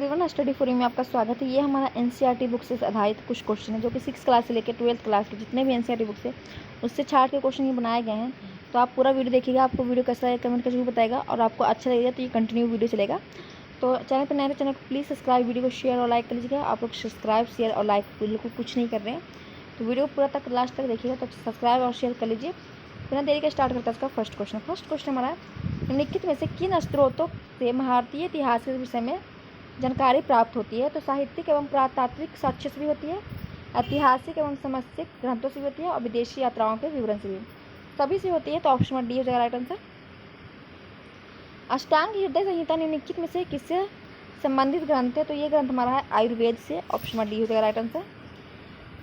Everyone, study for you में आपका स्वागत है। ये हमारा एनसीईआरटी बुक से आधारित कुछ क्वेश्चन है जो कि 6 क्लास से लेकर 12th क्लास के जितने भी एनसीईआरटी बुक्स है उससे छाट के क्वेश्चन ये बनाए गए हैं। तो आप पूरा वीडियो देखिएगा। आपको वीडियो कैसा है कमेंट करके बताएगा, और आपको अच्छा लगेगा तो ये कंटिन्यू वीडियो चलेगा। तो चैनल पर नए तो चैनल को प्लीज़ सब्सक्राइब, वीडियो को शेयर और लाइक कर लीजिएगा। आप लोग सब्सक्राइब, शेयर और लाइक बिल्कुल कुछ नहीं कर रहे हैं, तो वीडियो पूरा तक लास्ट तक देखिएगा। तो सब्सक्राइब और शेयर कर लीजिए। बिना देरी के स्टार्ट करता है इसका फर्स्ट क्वेश्चन हमारा है, निम्नलिखित में से किन स्रोतों से भारतीय इतिहास के विषय में जानकारी प्राप्त होती है? तो साहित्यिक एवं पुरातात्विक साक्ष्य से भी होती है, ऐतिहासिक एवं समसामयिक ग्रंथों से भी होती है, और विदेशी यात्राओं के विवरण से भी, सभी से होती है। तो ऑप्शन नंबर डी हो जाएगा राइट आंसर। अष्टांग हृदय संहिता निम्नलिखित में से किससे संबंधित ग्रंथ है? तो ये ग्रंथ हमारा है आयुर्वेद से। ऑप्शन नंबर डी हो जाएगा राइट आंसर।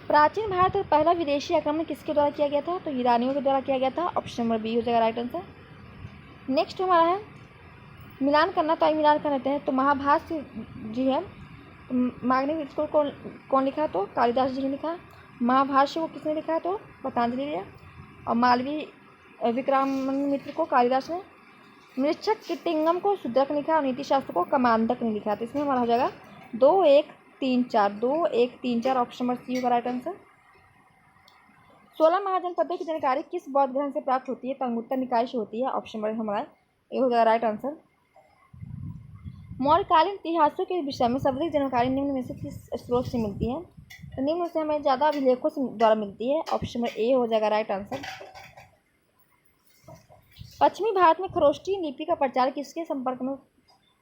प्राचीन भारत का पहला विदेशी आक्रमण किसके द्वारा किया गया था? तो ईरानियों के द्वारा किया गया था। ऑप्शन नंबर बी हो जाएगा राइट आंसर। नेक्स्ट हमारा है मिलान करना, तो आई मिलान कर लेते हैं। तो महाभाष्य जी है, मागनी इसको कौन लिखा? तो कालिदास जी ने लिखा। महाभाष्य को किसने लिखा? तो पतंजलि ने। और मालवीय विक्रमादित्य को कालिदास ने। मृच्छक कीटिंगम को शूद्रक ने लिखा, और नीति शास्त्र को कमांडक ने लिखा। तो इसमें हमारा हो जाएगा 2 1 3 4 2 1 3 4। ऑप्शन नंबर सी होगा राइट आंसर। 16 महाजनपदों की जानकारी किस बौद्ध ग्रंथ से प्राप्त होती है? तो अंगुत्तर निकाय से होती है। ऑप्शन नंबर हमारा ये हो जाएगा राइट आंसर। मौर्यकालीन इतिहासों के विषय में सर्वाधिक जानकारी निम्न में से किस स्रोत से मिलती है? तो निम्न से हमें ज़्यादा अभिलेखों से द्वारा मिलती है। ऑप्शन नंबर ए हो जाएगा राइट आंसर। पश्चिमी भारत में खरोष्टी लिपि का प्रचार किसके संपर्क में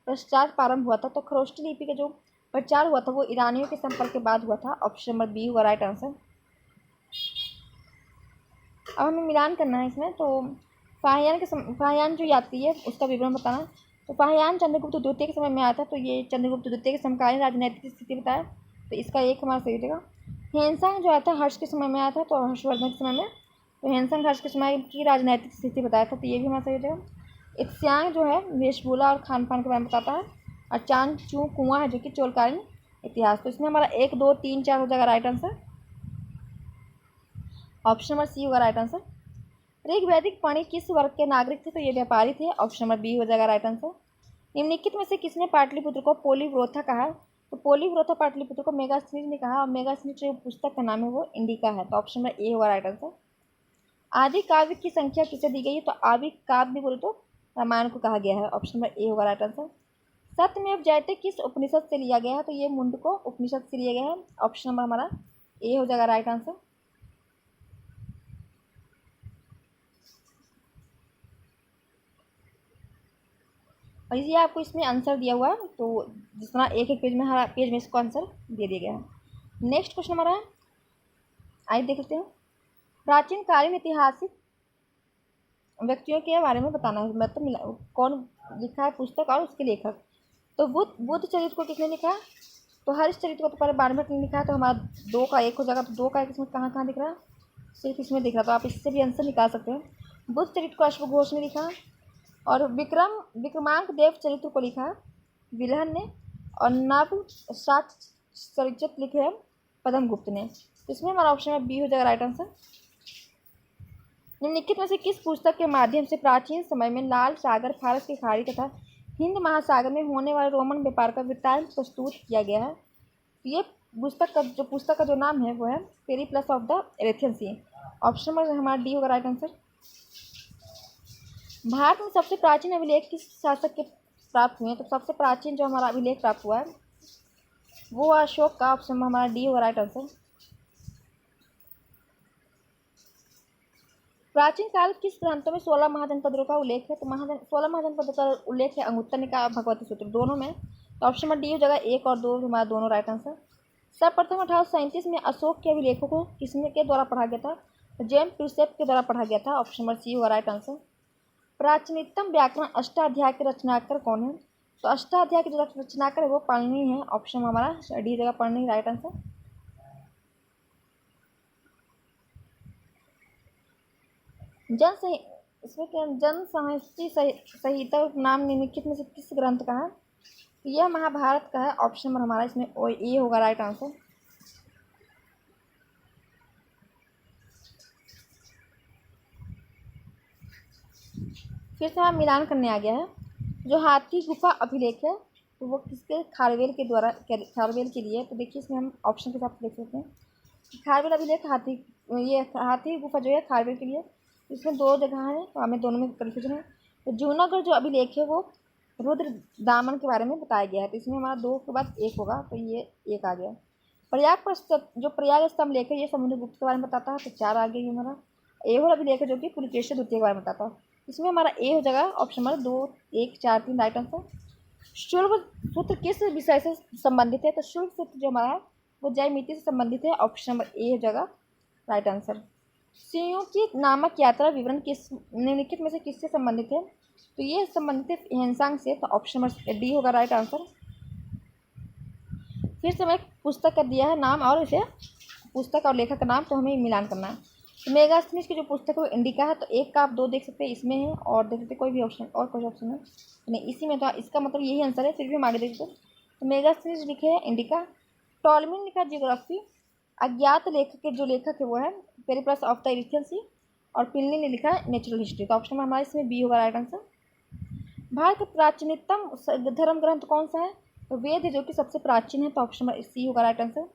पश्चात प्रारंभ हुआ था? तो खरोष्टी लिपि का जो प्रचार हुआ था वो ईरानियों के संपर्क के बाद हुआ था। ऑप्शन नंबर बी होगा राइट आंसर। अब हमें मिलान करना है इसमें। तो फाहियान जो यात्री है उसका विवरण बताना। तो फाहियान चंद्रगुप्त द्वितीय के समय में आया था। तो ये चंद्रगुप्त द्वितीय के समकालीन राजनैतिक स्थिति बताया, तो इसका एक हमारा सही रहेगा। हेनसांग जो आया था हर्ष के समय में आया था, तो हर्षवर्धन के समय में। तो हेनसांग हर्ष के समय की राजनैतिक स्थिति बताया था, तो ये भी हमारा सही रहेगा। इत्स्यांग जो है वेशभूषा और खान पान के बारे में बताता है। और चांद चू कुआं है जो कि चोलकालीन इतिहास। तो इसमें हमारा 1 2 3 4 हो जाएगा right answer. Option number C होगा राइट आंसर। ऋग्वैदिक पाणी किस वर्ग के नागरिक थे? तो ये व्यापारी थे। ऑप्शन नंबर बी हो जाएगा राइट आंसर। निम्नलिखित में से किसने पाटलिपुत्र को पोलीव्रोथा कहा? तो पोलीव्रोथा पाटलिपुत्र को मेगास्थनीज ने कहा, और मेगास्थनीज जो पुस्तक का नाम है वो इंडिका है। तो ऑप्शन नंबर ए होगा राइट आंसर। आदि काव्य की संख्या किसे दी गई है? तो आदि काव्य बोले तो रामायण को कहा गया है। ऑप्शन नंबर ए होगा राइट आंसर। सत्यमेव जयते किस उपनिषद से लिया गया है? तो ये मुंडको उपनिषद से लिया गया है। ऑप्शन नंबर हमारा ए हो जाएगा राइट आंसर। और ये आपको इसमें आंसर दिया हुआ है, तो जिस तरह एक एक पेज में हर पेज में इसको आंसर दे दिया गया है। नेक्स्ट क्वेश्चन हमारा है, आइए देख लेते हैं। प्राचीन कालीन ऐतिहासिक व्यक्तियों के बारे में बताना है, मतलब कौन लिखा है पुस्तक और उसके लेखक। तो बुद्ध चरित्र को किसने लिखा? तो हरिश्चरित्र को तो पहले बारहवें ने लिखा है। तो हमारा 2 का 1 हो जाएगा। तो 2 का 1 इसमें कहाँ कहाँ दिख रहा है? सिर्फ इसमें दिख रहा। तो आप इससे भी आंसर निकाल सकते हैं। बुद्ध चरित्र को अश्वघोष ने लिखा, और विक्रमांक देव चरित्र को लिखा विल्हन ने, और नव चरित्र लिखे हैं पद्मगुप्त ने। तो इसमें हमारा ऑप्शन में बी हो जाएगा राइट आंसर। निम्नलिखित में से किस पुस्तक के माध्यम से प्राचीन समय में लाल सागर, फारस की खाड़ी तथा हिंद महासागर में होने वाले रोमन व्यापार का वृत्तांत प्रस्तुत किया गया है? ये पुस्तक का जो नाम है वो है Periplus of the Erythraean Sea. Option number हमारा डी होगा राइट आंसर। भारत में सबसे प्राचीन अभिलेख किस शासक के प्राप्त हुए हैं? तो सबसे प्राचीन जो हमारा अभिलेख प्राप्त हुआ है वो अशोक का। ऑप्शन में हमारा डी होगा राइट आंसर। प्राचीन काल किस ग्रंथों में 16 महाजनपदों का उल्लेख है? तो 16 महाजनपदों का उल्लेख है अंगुत्तर निकाय और भगवती सूत्र दोनों में। तो ऑप्शन नंबर डी हो जाएगा 1 और 2 हमारा दोनों राइट आंसर। सर्वप्रथम 1837 में अशोक के अभिलेखों को किसने के द्वारा पढ़ा गया था? तो जेम्स प्रिसेप के द्वारा पढ़ा गया था। ऑप्शन नंबर सी होगा राइट आंसर। प्राचीनतम व्याकरण अष्टाध्याय के रचनाकार कौन है? तो अष्टाध्याय के जो रचनाकार है वो पाणिनि है। ऑप्शन हमारा डी जगह पाणिनि राइट आंसर। इसमें क्या जन साहित्य संहिता नाम निम्नलिखित में से किस ग्रंथ का है? तो यह महाभारत का है। ऑप्शन नंबर हमारा इसमें ए होगा राइट आंसर। फिर से हमारा मिलान करने आ गया है। जो हाथी गुफा अभिलेख है तो वो किसके, खारवेल के द्वारा, खारवेल के लिए। तो देखिए इसमें हम ऑप्शन के हिसाब से देख सकते हैं कि खारवेल अभिलेख ये हाथी गुफा जो है खारवेल के लिए, इसमें 2 जगह है तो हमें दोनों में कन्फ्यूजन है। तो जूनागढ़ जो अभिलेख है वो रुद्र दामन के बारे में बताया गया है, तो इसमें हमारा 2 के बाद 1 होगा, तो ये 1 आ गया। जो प्रयाग स्तंभ लेख है ये समुद्रगुप्त के बारे में बताता है, तो 4 आ गया ये हमारा। ऐहोल अभिलेख है जो कि पुलकेशी द्वितीय के बारे में बताता है, इसमें हमारा ए हो जाएगा ऑप्शन नंबर 2, 1, 4, 3 राइट आंसर। शुल्क सूत्र किस विषय से संबंधित है, तो शुल्क सूत्र जो हमारा है वो ज्यामिति से संबंधित है, ऑप्शन नंबर ए हो जाएगा राइट आंसर। सियों की नामक यात्रा विवरण किस निम्नलिखित में से किससे संबंधित है, तो ये संबंधित है हेनसांग से, तो ऑप्शन नंबर डी होगा राइट आंसर। फिर से मैं पुस्तक का दिया है नाम और इसे पुस्तक और लेखक का नाम, तो हमें मिलान करना है। तो मेगास्थनीज की जो पुस्तक है वो इंडिका है, तो 1 का आप 2 देख सकते हैं इसमें है, और देख सकते कोई भी ऑप्शन और कोई ऑप्शन है नहीं इसी में, तो इसका मतलब यही आंसर है। फिर भी हम आगे देखते हैं। तो मेगास्थनीज लिखे हैं इंडिका। टॉलमी ने लिखा जियोग्राफी। अज्ञात लेखक के जो लेखक है वो है पेरिप्लस ऑफ द इरिथियन सी, और प्लिनी ने लिखा है नेचुरल हिस्ट्री, तो ऑप्शन में हमारा इसमें बी होगा राइट आंसर। भारत का प्राचीनतम धर्म ग्रंथ कौन सा है, तो वेद है जो कि सबसे प्राचीन है, तो ऑप्शन नंबर सी होगा राइट आंसर।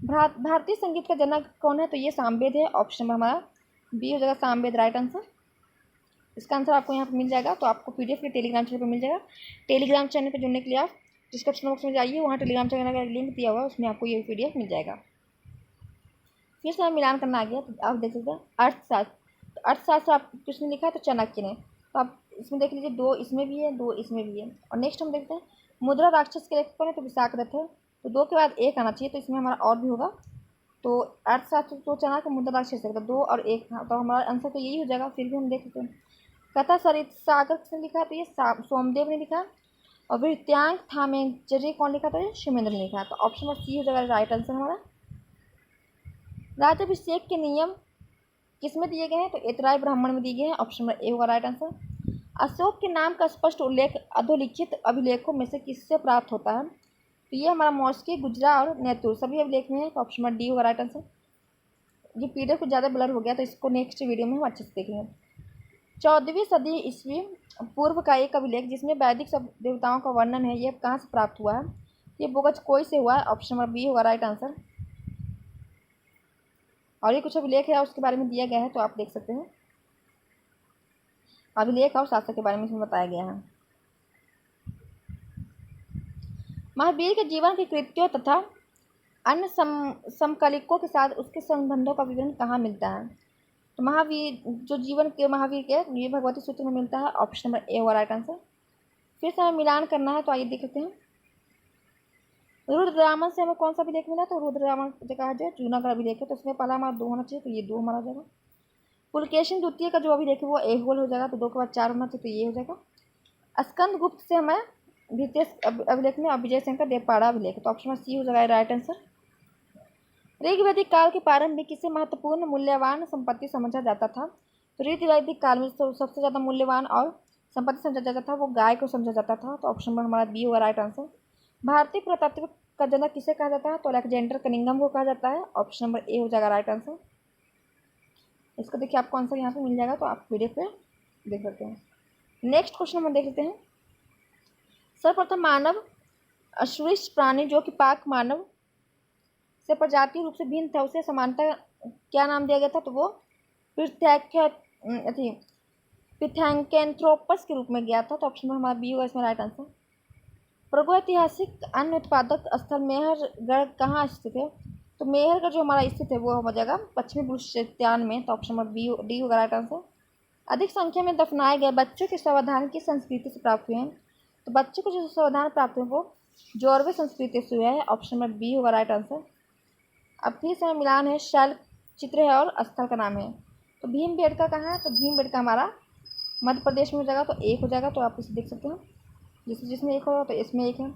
भारतीय संगीत का जनक कौन है, तो ये सामवेद है, ऑप्शन नंबर हमारा बी हो जाएगा सामवेद राइट आंसर। इसका आंसर आपको यहाँ पे मिल जाएगा, तो आपको पीडीएफ के टेलीग्राम चैनल पर मिल जाएगा। टेलीग्राम चैनल पर जुड़ने के लिए आप डिस्क्रिप्शन बॉक्स में जाइए, वहाँ टेलीग्राम चैनल का लिंक दिया हुआ है, उसमें आपको ये पीडीएफ मिल जाएगा। फिर से मिलान करना आ गया, तो आप देख सकते हैं अर्थशास्त्र। तो अर्थशास्त्र आप किसने लिखा है, तो चाणक्य ने, तो आप इसमें देख लीजिए 2 इसमें भी है 2 इसमें भी है। और नेक्स्ट हम देखते हैं मुद्रा राक्षस के लेखक कौन है, तो विशाखदत्त है, तो 2 के बाद 1 आना चाहिए, तो इसमें हमारा और भी होगा। तो अर्थशास्त्र तो चाणक्य, मुद्रा राक्षस है, तो 2 और 1 था, तो हमारा आंसर तो यही हो जाएगा। फिर भी हम देख सकते हैं कथा सरित सागर किसने लिखा, तो ये सोमदेव ने लिखा। और वृत्यांक थामेंजरी कौन लिखा, तो ये शिवेंद्र ने लिखा, तो ऑप्शन नंबर सी हो जाएगा राइट आंसर हमारा। राज्याभिषेक के नियम किसमें दिए गए हैं, तो ऐतराय ब्राह्मण में दिए गए हैं, ऑप्शन नंबर ए होगा राइट आंसर। अशोक के नाम का स्पष्ट उल्लेख अधोलिखित अभिलेखों में से किससे प्राप्त होता है, तो ये हमारा मौस्की, गुजरा और नैतुर सभी अभिलेख में है, तो ऑप्शन नंबर डी होगा राइट आंसर। ये पीडीएफ कुछ ज़्यादा ब्लर हो गया, तो इसको नेक्स्ट वीडियो में हम अच्छे से देखेंगे। 14वीं सदी ईस्वी पूर्व का एक अभिलेख जिसमें वैदिक सब देवताओं का वर्णन है, ये कहाँ से प्राप्त हुआ है, ये बोगचकोई से हुआ है, ऑप्शन नंबर बी होगा राइट आंसर। और ये कुछ अभिलेख है उसके बारे में दिया गया है, तो आप देख सकते हैं अभिलेख और शासक के बारे में इसमें बताया गया है। महावीर के जीवन के कृत्यों तथा अन्य समकालिकों के साथ उसके संबंधों का विवरण कहाँ मिलता है, तो महावीर जो जीवन के महावीर के ये भगवती सूत्र में मिलता है, ऑप्शन नंबर ए होगा राइट आंसर। फिर से हमें मिलान करना है, तो आइए देख सकते हैं रुद्ररामन से हमें कौन सा अभिलेख मिला, तो रुद्ररामन जगह जो जूनागढ़ अभिलेख है, तो उसमें पहला हमारा 2 होना चाहिए, तो ये 2 हमारा हो जाएगा। पुलकेशिन द्वितीय का जो अभिलेख है वो ऐहोल हो जाएगा, तो 2 के बाद 4 होना चाहिए, तो ये हो जाएगा। स्कंद गुप्त से हमें द्वितीय अभिलेख में विजय शंकर देवपाड़ा अभिलेख, तो ऑप्शन सी हो जाएगा राइट आंसर। ऋग्वैदिक काल के प्रारंभ में किसे महत्वपूर्ण मूल्यवान संपत्ति समझा जाता था, तो ऋग्वैदिक काल में सबसे ज़्यादा मूल्यवान और संपत्ति समझा जाता था वो गाय को समझा जाता था, तो ऑप्शन नंबर हमारा बी होगा राइट आंसर। भारतीय पुरातत्व का जनक किसे कहा जाता है, तो अलेक्जेंडर कनिंघम को कहा जाता है, ऑप्शन नंबर ए हो जाएगा राइट आंसर। इसको देखिए आपको आंसर यहाँ पे मिल जाएगा, तो आप वीडियो पे देख सकते हैं। नेक्स्ट क्वेश्चन हम देख लेते हैं। सर्वप्रथम मानव अश्वृष्ट प्राणी जो कि पाक मानव से प्रजातीय रूप से भिन्न था उसे समानता क्या नाम दिया गया था, तो वो पिथैंकेंथ्रोपस के रूप में गया था, तो ऑप्शन में हमारा बी होगा इसमें राइट आंसर। प्रागैतिहासिक अन्न उत्पादक स्थल मेहरगढ़ कहाँ स्थित है, तो मेहरगढ़ जो हमारा स्थित है वो हो जाएगा पश्चिमी बलूचिस्तान में, तो ऑप्शन नंबर बी डी होगा राइट आंसर। अधिक संख्या में दफनाए गए बच्चों के सावधान किस संस्कृति से प्राप्त हुए हैं, तो बच्चों को जो सावधान प्राप्त हुए वो जौरवे संस्कृति से हुआ है, ऑप्शन नंबर बी होगा राइट आंसर। अब फिर से मिलान है, शैल चित्र है और स्थल का नाम है, तो भीमबेटका कहाँ है, तो भीमबेटका हमारा मध्य प्रदेश में हो जाएगा, तो 1 हो जाएगा, तो आप इसे देख सकते हैं जिसमें 1 होगा तो इसमें 1 है।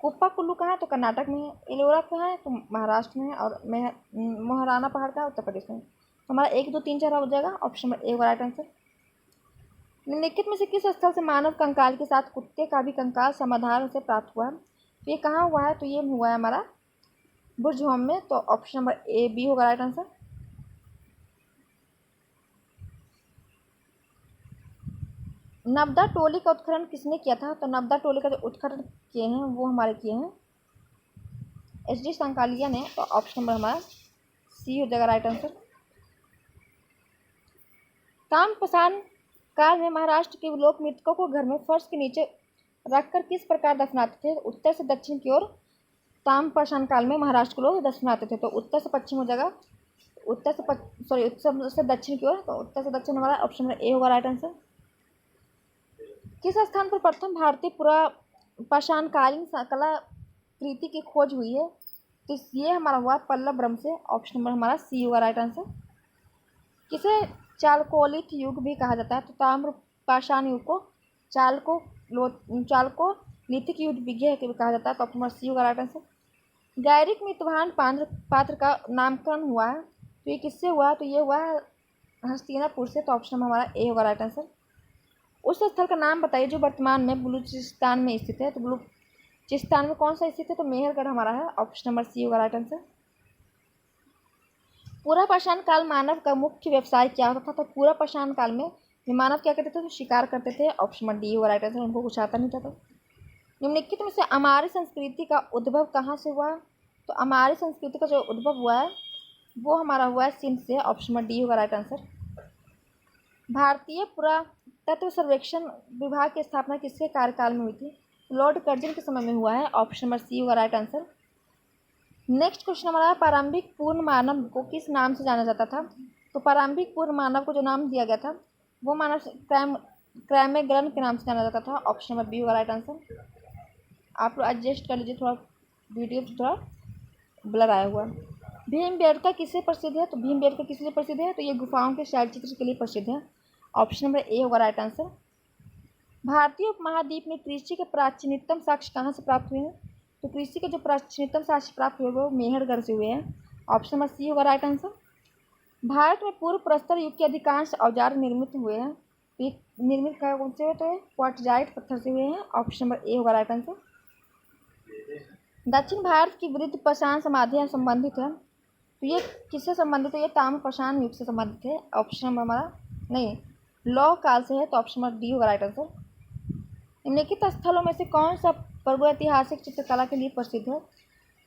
कुप्पा कुल्लू कहाँ है, तो कर्नाटक में है। एलोरा कहाँ है, तो महाराष्ट्र में है। और मोहराना पहाड़ का उत्तर प्रदेश में, तो हमारा 1, 2, 3, 4 हो जाएगा, ऑप्शन नंबर ए होगा राइट आंसर। निम्नलिखित में से किस स्थल से मानव कंकाल के साथ कुत्ते का भी कंकाल समाधान से प्राप्त हुआ है, तो ये कहाँ हुआ है, तो ये हुआ है हमारा बुर्जहोम में, तो ऑप्शन नंबर ए बी होगा राइट आंसर। नर्मदा टोली का उत्खनन किसने किया था? तो नर्मदा टोली का जो उत्खनन किए हैं वो हमारे किए हैं एच.डी. संकालिया ने। तो ऑप्शन नंबर हमारा सी हो जाएगा राइट आंसर। ताम्रपाषाण काल में महाराष्ट्र के लोक मृतकों को घर में फर्श के नीचे रखकर किस प्रकार दफनाते थे? उत्तर से दक्षिण की ओर ताम्रपाषाण काल में महाराष्ट्र के लोग दफनाते थे। तो उत्तर से पश्चिम हो जाएगा, उत्तर से दक्षिण की ओर। तो उत्तर से दक्षिण हमारा ऑप्शन नंबर ए होगा राइट आंसर। किस स्थान पर प्रथम भारतीय पुरापाषाणकालीन कलाकृति की खोज हुई है? तो ये हमारा हुआ पल्लव से। ऑप्शन नंबर हमारा सी होगा राइट आंसर। किसे चालकोलिथ युग भी कहा जाता है? तो ताम्रपाषाण युग को चालकोलिथिक युग भी कहा जाता है। तो ऑप्शन नंबर सी होगा राइट आंसर। गैरिक मितवाहन पात्र का नामकरण हुआ है, तो ये किससे हुआ? तो ये हुआ है हस्तिनापुर से। तो ऑप्शन हमारा ए होगा राइट आंसर। उस स्थल का नाम बताइए जो वर्तमान में बलूचिस्तान में स्थित है। तो बलूचिस्तान में कौन सा स्थित है? तो मेहरगढ़ हमारा है। ऑप्शन नंबर सी होगा राइट आंसर। पुरापाषाण काल मानव का मुख्य व्यवसाय क्या होता था? तो पुरापाषाण काल में मानव क्या करते थे? तो शिकार करते थे। ऑप्शन नंबर डी होगा राइट आंसर। उनको कुछ आता नहीं था। तो निम्नलिखित में से हमारी संस्कृति का उद्भव कहाँ से हुआ? तो हमारी संस्कृति का जो उद्भव हुआ है वो हमारा हुआ है सिंध से। ऑप्शन नंबर डी होगा राइट आंसर। भारतीय पुरातत्व सर्वेक्षण विभाग की स्थापना किसके कार्यकाल में हुई थी? लॉर्ड कर्जन के समय में हुआ है। ऑप्शन नंबर सी होगा राइट आंसर। नेक्स्ट क्वेश्चन हमारा प्रारंभिक पूर्ण मानव को किस नाम से जाना जाता था? तो प्रारंभिक पूर्ण मानव को जो नाम दिया गया था वो मानव क्रैमेगलन के नाम से जाना जाता था। ऑप्शन नंबर बी होगा राइट आंसर। आप लोग एडजस्ट कर लीजिए, थोड़ा वीडियो थोड़ा ब्लर आया हुआ। भीमबेटका किससे प्रसिद्ध है? तो भीमबेटका किस लिए प्रसिद्ध है? तो ये गुफाओं के शैल चित्र के लिए प्रसिद्ध है। ऑप्शन नंबर ए होगा राइट आंसर। भारतीय उपमहाद्वीप में कृषि के प्राचीनतम साक्ष्य कहाँ से प्राप्त हुए हैं? तो कृषि के जो प्राचीनतम साक्ष्य प्राप्त हुए वो मेहरगढ़ से हुए हैं। ऑप्शन नंबर सी होगा राइट आंसर। भारत में पूर्व प्रस्तर युग के अधिकांश औजार निर्मित हुए हैं, निर्मित कौन से हुए? तो क्वार्टजाइट पत्थर से हुए हैं। ऑप्शन नंबर ए होगा राइट आंसर। दक्षिण भारत की वृद्ध पाषाण समाधियाँ संबंधित है, तो ये किससे संबंधित है? ये ताम्रपाषाण युग से संबंधित है। ऑप्शन नंबर हमारा नहीं, लौह काल से है। तो ऑप्शन नंबर डी होगा राइट आंसर। निम्नलिखित स्थलों में से कौन सा पर्व ऐतिहासिक चित्रकला के लिए प्रसिद्ध है?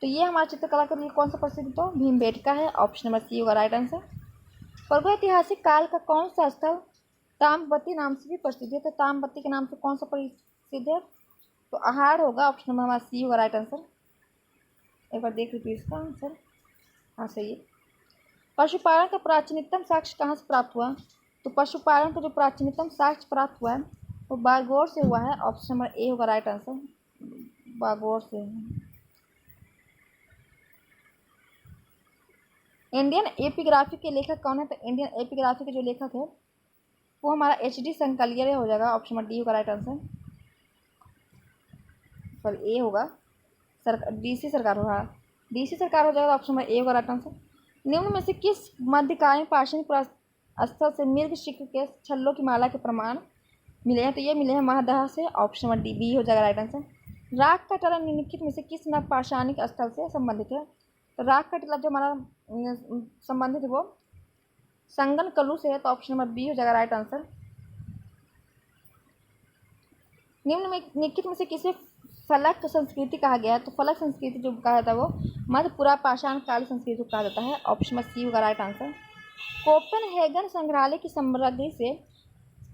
तो ये हमारा चित्रकला के लिए कौन सा प्रसिद्ध? तो भीमबेटका है। ऑप्शन नंबर सी होगा राइट आंसर। पर्व ऐतिहासिक काल का कौन सा स्थल ताम्रवती नाम से भी प्रसिद्ध है? तो ताम्रवती के नाम से कौन सा प्रसिद्ध है? तो आहार होगा। ऑप्शन नंबर हमारा सी होगा राइट आंसर। एक बार देख लीजिए इसका आंसर। हाँ सही है। पशुपालन का प्राचीनतम साक्ष्य कहाँ से प्राप्त हुआ? तो पशुपालन का जो प्राचीनतम साक्ष्य प्राप्त हुआ है वो बागौर से हुआ है। ऑप्शन नंबर ए होगा राइट आंसर। बागौर से। इंडियन एपिग्राफी के लेखक कौन है? तो इंडियन एपिग्राफी के जो लेखक है वो हमारा एच.डी. संकलिया हो जाएगा। ऑप्शन नंबर डी होगा राइट आंसर। सॉरी ए होगा, डी.सी. सरकार होगा, डी.सी. सरकार हो जाएगा। ऑप्शन नंबर ए होगा राइट आंसर। निम्न में से किस मध्यकालीन पाषाण स्थल से मृगशिखर के छल्लों की माला के प्रमाण मिले हैं? तो ये मिले हैं महदह से। ऑप्शन नंबर डी बी हो जाएगा राइट आंसर। राख का टीला निम्नलिखित में से किस नवपाषाणिक स्थल से संबंधित है? तो राख का टीला जो हमारा संबंधित है वो संगन कलू से है। तो ऑप्शन नंबर बी हो जाएगा राइट आंसर। निम्नलिखित में से किसे फलक संस्कृति कहा गया है? तो फलक संस्कृति जो कहा जाता है वो मध्य पुरापाषाण काल संस्कृति को कहा जाता है। ऑप्शन नंबर सी होगा राइट आंसर। कोपेनहेगन संग्रहालय की सामग्री से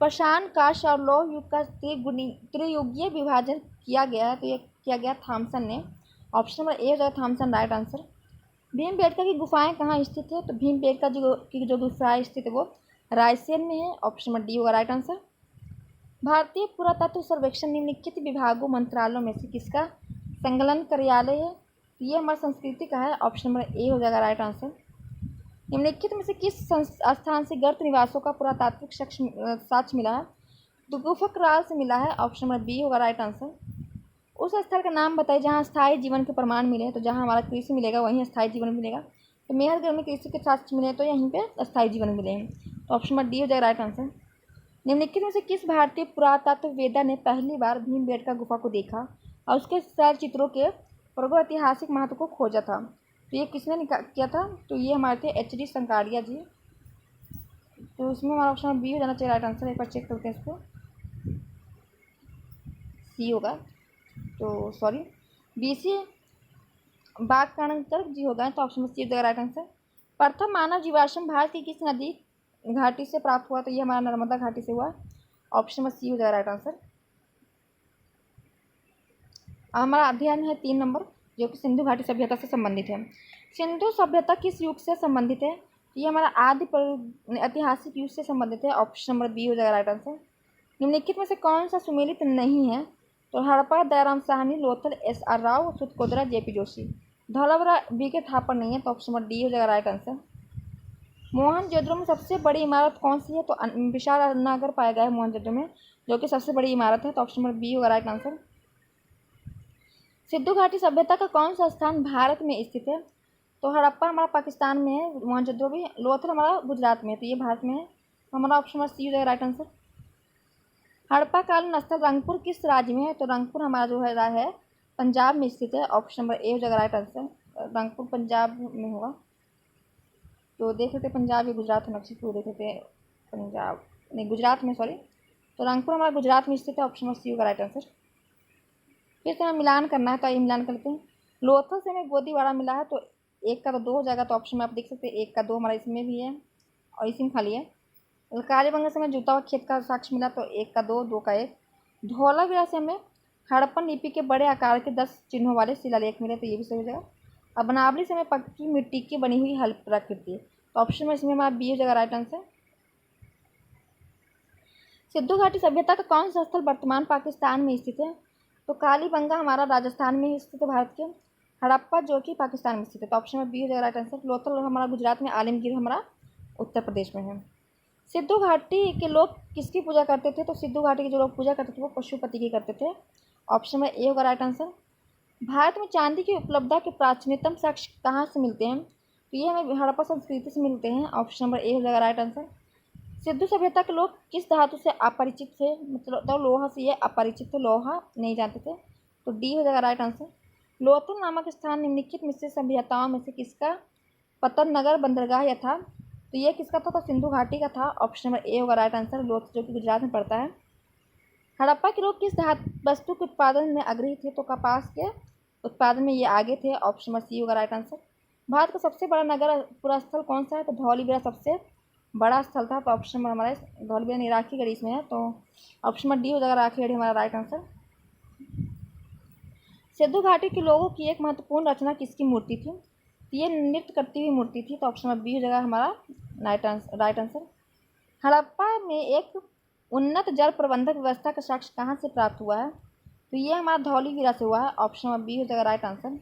पाषाण काष्ठ और लौह युग का त्रियुगीय विभाजन किया गया है, तो ये किया गया थॉमसन ने। ऑप्शन नंबर ए हो जाएगा थॉमसन राइट आंसर। भीमबेटका की गुफाएं कहाँ स्थित है? तो भीमबेटका की जो गुफाएं स्थित है वो रायसेन में है। ऑप्शन नंबर डी होगा राइट आंसर। भारतीय पुरातत्व सर्वेक्षण निम्नलिखित विभागों मंत्रालयों में से किसका संकलन कार्यालय है? तो ये हमारा संस्कृति का है। ऑप्शन नंबर ए हो जाएगा राइट आंसर। निम्नलिखित में से किस स्थान से गर्त निवासों का पुरातात्विक साक्ष्य मिला है? तो गुफकराल से मिला है। ऑप्शन नंबर बी होगा राइट आंसर। उस स्थल का नाम बताइए जहाँ स्थायी जीवन के प्रमाण मिले हैं। तो जहाँ हमारा कृषि मिलेगा वहीं स्थायी जीवन मिलेगा। तो मेहरगढ़ में कृषि के साक्ष्य मिले तो यहीं पे स्थायी जीवन मिले हैं। तो ऑप्शन नंबर डी हो जाएगा राइट आंसर। निम्नलिखित में से किस भारतीय पुरातत्ववेदा ने पहली बार भीमबेटका गुफा को देखा और उसके शैल चित्रों के ऐतिहासिक महत्व को खोजा था? तो ये किसने किया था? तो ये हमारे थे एच.डी. संकारिया जी। तो इसमें हमारा ऑप्शन बी हो जाना चाहिए राइट आंसर। एक बार चेक करते हैं इसको। सी होगा, तो सॉरी बी सी बागकाणकर जी होगा, तो ऑप्शन नंबर सी होगा राइट आंसर। प्रथम मानव जीवाश्म भारत की किस नदी घाटी से प्राप्त हुआ, तो ये हमारा नर्मदा घाटी से हुआ, ऑप्शन नंबर सी हो जाएगा राइट आंसर। हमारा अध्ययन है 3 नंबर, जो कि सिंधु घाटी सभ्यता से संबंधित है। सिंधु सभ्यता किस युग से संबंधित है, ये हमारा आदि ऐतिहासिक युग से संबंधित है, ऑप्शन नंबर बी हो जाएगा राइट आंसर। निम्नलिखित में से कौन सा सुमेलित नहीं है, तो Harappa Dayaram Sahni, Lothal S R Rao, Surkotada JP Joshi. Dholavira B K Thapar नहीं है, तो ऑप्शन नंबर डी हो जाएगा राइट आंसर। मोहनजोदड़ो में सबसे बड़ी इमारत कौन सी है, तो विशाल नगर पाया गया है मोहनजोदड़ो में, जो कि सबसे बड़ी इमारत है, तो ऑप्शन नंबर बी होगा राइट आंसर। सिंधु घाटी सभ्यता का कौन सा स्थान भारत में स्थित है, तो हड़प्पा हमारा पाकिस्तान में है, मोहनजोदड़ो भी, लोथल हमारा गुजरात में है, तो ये भारत में है, तो हमारा ऑप्शन नंबर सी हो जाएगा राइट आंसर। हड़प्पा कालीन स्थल रंगपुर किस राज्य में है, तो रंगपुर हमारा जो है पंजाब में स्थित है, ऑप्शन नंबर ए हो जाएगा राइट आंसर। रंगपुर पंजाब में होगा, तो देख लेते पंजाब या गुजरात होना चाहिए, देख लेते पंजाब नहीं गुजरात में, सॉरी, तो रंगपुर हमारा गुजरात में स्थित है, ऑप्शन नंबर सी होगा राइट आंसर। फिर से हमें मिलान करना है, तो ये मिलान करते हैं। लोथल से हमें गोदीवाड़ा मिला है, तो एक का तो 2 हो जाएगा, तो ऑप्शन में आप देख सकते हैं 1 का 2 हमारा इसमें भी है और इसी में खाली है। कालीबंगा से हमें जुता हुआ खेत का साक्ष्य मिला, तो 1 का 2, 2 का 1। धौलावीरा से हमें हड़प्पन लिपि के बड़े आकार के 10 चिन्हों वाले शिलालेख मिले, तो ये भी सही हो जाएगा। अब बनावली से हमें पक्की मिट्टी की बनी हुई हल्प्रकृति, तो ऑप्शन में इसमें हमारा बी हो जाएगा राइट आंसर। सिंधु घाटी सभ्यता का कौन सा स्थल वर्तमान पाकिस्तान में स्थित है, तो कालीबंगा हमारा राजस्थान में स्थित है भारत के, हड़प्पा जो कि पाकिस्तान में स्थित है, तो ऑप्शन में बी हो जाएगा राइट आंसर। लोथल हमारा गुजरात में, आलमगीर हमारा उत्तर प्रदेश में है। सिंधु घाटी के लोग किसकी पूजा करते थे, तो सिंधु घाटी के जो लोग पूजा करते थे वो पशुपति की करते थे, ऑप्शन में ए होगा राइट आंसर। भारत में चांदी की उपलब्धता के प्राचीनतम साक्ष्य कहाँ से मिलते हैं, तो ये हमें हड़प्पा संस्कृति से मिलते हैं, ऑप्शन नंबर ए हो जाएगा राइट आंसर। सिंधु सभ्यता के लोग किस धातु से अपरिचित थे, मतलब तो लोहा से ये अपरिचित थे, लोहा नहीं जानते थे, तो डी हो जाएगा राइट आंसर। लोथल नामक स्थान निम्नलिखित में से सभ्यताओं में से किसका पतन नगर बंदरगाह या था, तो ये किसका था, तो सिंधु घाटी का था, ऑप्शन नंबर ए होगा राइट आंसर। लोथल जो कि गुजरात में पड़ता है। हड़प्पा के लोग किस धातु वस्तु के उत्पादन में अग्रही थे, तो कपास के उत्पादन में ये आगे थे, ऑप्शन नंबर सी होगा राइट आंसर। भारत का सबसे बड़ा नगर पूरा स्थल कौन सा है, तो धौलावीरा सबसे बड़ा स्थल था, तो ऑप्शन नंबर हमारा धौलावीरा नहीं, राखीगढ़ी इसमें है, तो ऑप्शन नंबर डी हो जाएगा राखीगढ़ी हमारा राइट आंसर। सिंधु घाटी के लोगों की एक महत्वपूर्ण रचना किसकी मूर्ति थी, तो ये नृत्य करती हुई मूर्ति थी, तो ऑप्शन नंबर बी हो जाएगा हमारा राइट आंसर। हड़प्पा में एक उन्नत जल प्रबंधक व्यवस्था का साक्ष्य कहाँ से प्राप्त हुआ है, तो ये हमारा धौलावीरा से हुआ है, ऑप्शन नंबर बी हो जाएगा राइट आंसर।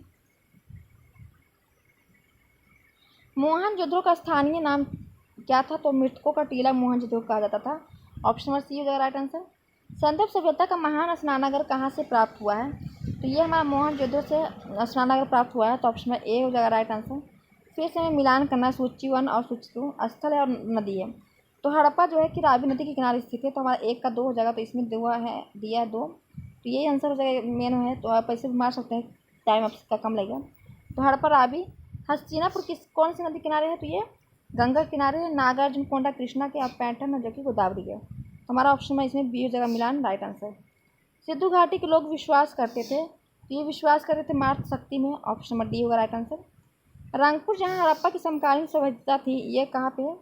मोहनजोदड़ो का स्थानीय नाम क्या था, तो मृतकों का टीला मोहनजोदड़ो कहा जाता था, ऑप्शन नंबर सी हो जाएगा राइट आंसर। संदर्भ सभ्यता का महान स्नानागार कहाँ से प्राप्त हुआ है, तो ये हमारा मोहनजोदड़ो से स्नानागार प्राप्त हुआ है, तो ऑप्शन नंबर ए हो जाएगा राइट आंसर। फिर से हमें मिलान करना है, सूची 1 और सूची 2 स्थल है और नदी है, तो हड़प्पा जो है कि रावी नदी के किनारे स्थित है, तो हमारा 1 का 2 हो जाएगा, तो इसमें दिया है 2, तो यही आंसर हो जाएगा मेन है, तो आप ऐसे भी मार सकते हैं, टाइम आपका कम लगेगा। तो हड़प्पा रावी हस्तिनापुर कौन सी नदी किनारे है, तो ये गंगा किनारे है, नागार्जुन कोंडा कृष्णा के, आप पैंटन है जो कि गोदावरी है, तो हमारा ऑप्शन में इसमें बी हो जाएगा मिलान राइट आंसर। सिंधु घाटी के लोग विश्वास करते थे, तो ये विश्वास करते थे मातृ शक्ति में, ऑप्शन नंबर डी होगा राइट आंसर। रंगपुर जहाँ हड़प्पा की समकालीन सभ्यता थी, ये कहाँ पे है,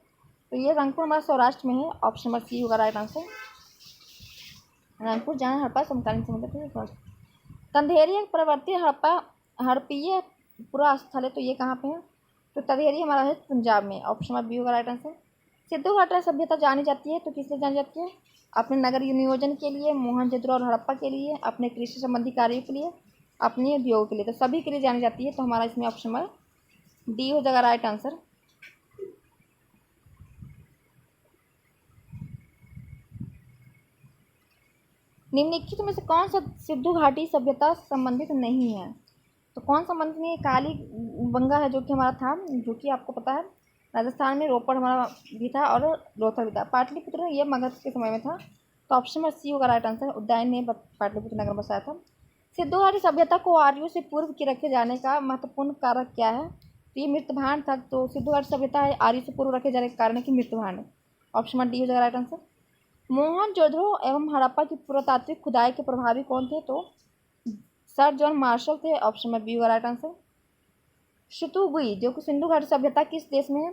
तो ये रंगपुर हमारा सौराष्ट्र में है, ऑप्शन नंबर सी होगा राइट आंसर। रंगपुर जहाँ हड़प्पा समकालीन सभ्यता थी। तंधेरी एक प्रवर्ती हड़प्पीय पूरा स्थल है, तो ये कहाँ पे है, तो तंधेरी हमारा है पंजाब में, ऑप्शन नंबर बी होगा राइट आंसर। सिंधु घाटी सभ्यता जानी जाती है, तो किस लिए जानी जाती है, अपने नगर नियोजन के लिए, मोहनजोदड़ो और हड़प्पा के लिए, अपने कृषि संबंधी कार्यों के लिए, अपने उद्योग के लिए, तो सभी के लिए जानी जाती है, तो हमारा इसमें ऑप्शन नंबर डी हो जाएगा राइट आंसर। निम्नलिखित में से कौन सा सिंधु घाटी सभ्यता संबंधित नहीं है, तो कौन संबंधित नहीं है, कालीबंगा है जो कि हमारा था, जो कि आपको पता है राजस्थान में, रोपड़ हमारा भी था और लोथल भी था। पाटलिपुत्र ये मगध के समय में था, तो ऑप्शन में सी होगा राइट आंसर। उज्जैन ने पाटलिपुत्र नगर बसाया था। सिंधु घाटी सभ्यता को आर्यों से पूर्व के रखे जाने का महत्वपूर्ण कारक क्या है, तो ये मृतभांड था, तो सिंधु घाटी सभ्यता है आर्यों से पूर्व रखे जाने के कारण की मृतभांड, ऑप्शन में डी हो जाएगा राइट आंसर। मोहनजोदड़ो एवं हड़प्पा की पुरातात्विक खुदाई के प्रभावी कौन थे? तो सर जॉन मार्शल थे। ऑप्शन में बी राइट आंसर। शुतुबुइ जो कि सिंधु घाटी सभ्यता किस देश में है?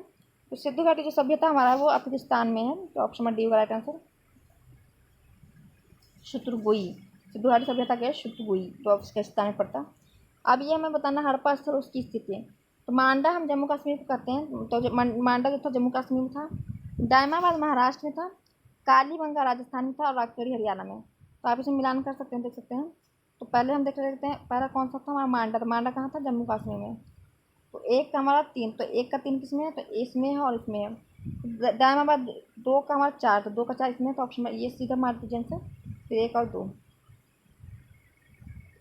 तो सिंधु घाटी जो सभ्यता हमारा है वो अफगानिस्तान में है। तो ऑप्शन में डी राइट आंसर शुतुबुइ। सिंधु घाटी सभ्यता क्या है? शुतुबुइ, तो अफगानिस्तान में पड़ता। अब ये हमें बताना हड़प्पा स्थल उसकी स्थिति है। तो मांडा हम जम्मू कश्मीर को कहते हैं, तो मांडा जो था जम्मू कश्मीर में था, दायमाबाद महाराष्ट्र में था, कालीबंगा राजस्थान में था और राजौरी हरियाणा में। तो आप इसे मिलान कर सकते हैं, देख सकते हैं। तो पहले हम देख लेते हैं, पहला कौन सा था हमारा? मांडा। तो मांडा कहाँ था? जम्मू कश्मीर में। तो एक का हमारा 3, तो एक का 3 किसमें है? तो इसमें है और इसमें है। दायमाबाद 2 का हमारा 4, तो 2 का 4 इसमें है। तो ऑप्शन में ये सीधा मार दीजिए आंसर, फिर 1 और 2।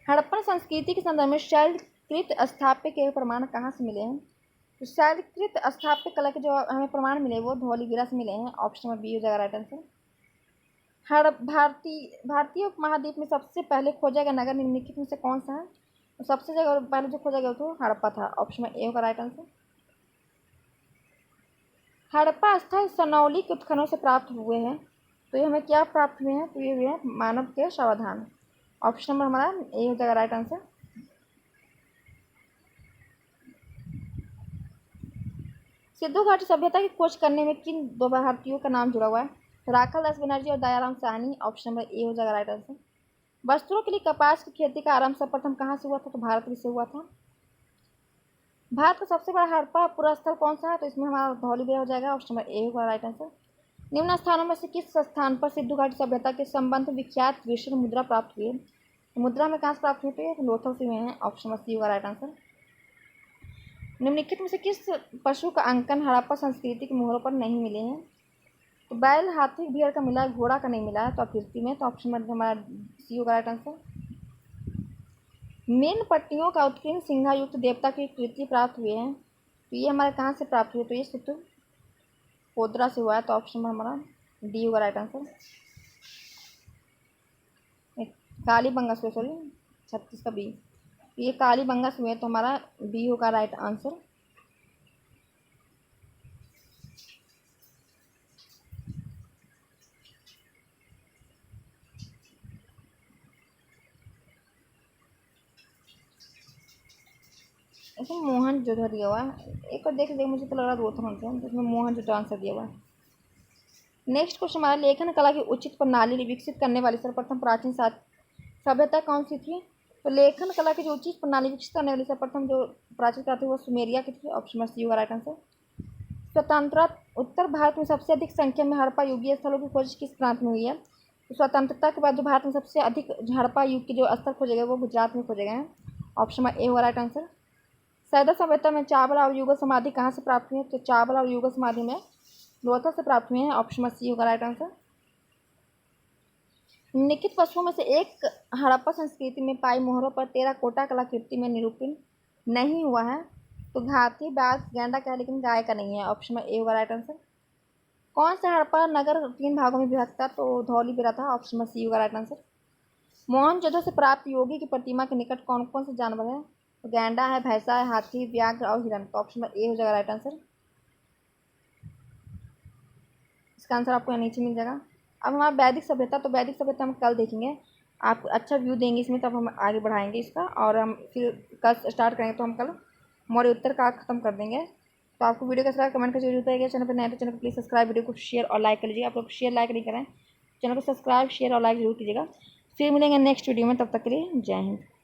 हड़प्पन संस्कृति के संदर्भ में शैलकृत स्थापत्य के प्रमाण कहाँ से मिले हैं? तो शैलकृत स्थापत्य कला के जो हमें प्रमाण मिले वो धौलीगिरा से मिले हैं। ऑप्शन में बी हो जाएगा राइट आंसर। भारतीय उपमहाद्वीप में सबसे पहले खोजा गया नगर निम्नलिखित में से कौन सा है? तो सबसे जगह पहले जो खोजा गया वो हड़प्पा था। ऑप्शन में ए होगा राइट आंसर। हड़प्पा स्थल सनौली के उत्खननों से प्राप्त हुए हैं। तो ये हमें क्या प्राप्त हुए हैं? तो ये हुए हैं मानव के शवाधान। ऑप्शन नंबर हमारा ए हो जाएगा राइट आंसर। सिंधु घाटी सभ्यता की खोज करने में किन 2 भारतीयों का नाम जुड़ा हुआ है? राखाल दास बनर्जी और Dayaram Sahni. Option number A हो जाएगा राइट आंसर। वस्त्रों के लिए कपास की खेती का आरंभ सर्वप्रथम कहाँ से हुआ था? तो भारत से हुआ था। भारत का सबसे बड़ा हड़प्पा पुरा स्थल कौन सा है? तो इसमें हमारा धौलीगिरा हो जाएगा। ऑप्शन नंबर ए होगा राइट आंसर। निम्न स्थानों में से किस स्थान पर सिंधु घाटी सभ्यता के संबंध विख्यात विष्णु मुद्रा प्राप्त हुई है? तो मुद्रा में कहाँ से प्राप्त हुई? तो लोथल से हुए हैं। ऑप्शन नंबर सी होगा राइट आंसर। निम्नलिखित में से किस पशु का अंकन हड़प्पा संस्कृति के मोहरों पर नहीं मिले हैं? तो बैल, हाथी, भेड़ का मिला, घोड़ा का नहीं मिला है तो आकृति में। तो ऑप्शन नंबर हमारा सी होगा राइट आंसर। मेन पट्टियों का उत्कीर्ण सिंहायुक्त देवता की कृति प्राप्त हुए हैं। तो ये हमारे कहाँ से प्राप्त हुए? तो ये सितु पोद्रा से हुआ है। तो ऑप्शन नंबर हमारा डी होगा राइट आंसर। कालीबंगा से, सॉरी 36 का बी। ये कालीबंगा से हुए तो हमारा बी होगा राइट आंसर। इसमें मोहनजोदड़ो दिया हुआ है। एक और देख मुझे तो लग रहा रोथन से, तो इसमें मोहनजोदड़ो आंसर दिया हुआ है। नेक्स्ट क्वेश्चन हमारा लेखन कला की उचित प्रणाली विकसित करने वाली सर्वप्रथम प्राचीन सभ्यता कौन सी थी? तो लेखन कला की जो उचित प्रणाली विकसित करने वाली सर्वप्रथम जो प्राचीन सभ्यता थी वो सुमेरिया की थी। ऑप्शन में सी होगा राइट आंसर। स्वतंत्रता उत्तर भारत में सबसे अधिक संख्या में हड़प्पा युगीय स्थलों की खोज किस प्रांत में हुई है? तो स्वतंत्रता के बाद जो भारत में सबसे अधिक हड़प्पा युग के जो स्थल खोजे गए वो गुजरात में खोजे गए हैं। ऑप्शन में ए होगा राइट आंसर। सैदा सभ्यता में चावल और युगल समाधि कहाँ से प्राप्त हुई है? तो चावल और युगल समाधि में लोथा से प्राप्त हुए हैं। ऑप्शन में सी होगा राइट आंसर। निम्नलिखित पशुओं में से एक हड़प्पा संस्कृति में पाई मोहरों पर टेराकोटा कलाकृति में निरूपण नहीं हुआ है। तो हाथी, बाघ, गैंडा का है लेकिन गाय का नहीं है। ऑप्शन में ए होगा राइट आंसर। कौन सा हड़प्पा नगर 3 भागों में विभक्त था? तो धौलीगिरा था। ऑप्शन में सी होगा राइट आंसर। मोहनजोदड़ो से प्राप्त योगी की प्रतिमा के निकट कौन कौन से जानवर है? तो गैंडा है, भैंसा है, हाथी, व्याघ्र और हिरण। तो ऑप्शन में ए हो जाएगा राइट आंसर। इसका आंसर आपको नीचे मिल जाएगा। अब हमारा वैदिक सभ्यता, तो वैदिक सभ्यता हम कल देखेंगे। आप अच्छा व्यू देंगे इसमें तब हम आगे बढ़ाएंगे इसका, और हम फिर कल स्टार्ट करेंगे तो हम कल मौर्य उत्तर का ख़त्म कर देंगे। तो आपको वीडियो कैसा लगा कमेंट कर जरूर बताइएगा। चैनल पर नए तो चैनल को प्लीज़ सब्सक्राइब, वीडियो को शेयर और लाइक कर लीजिएगा। आप लोग शेयर लाइक नहीं करें, चैनल को सब्सक्राइब, शेयर और लाइक जरूर कीजिएगा। फिर मिलेंगे नेक्स्ट वीडियो में, तब तक के लिए जय हिंद।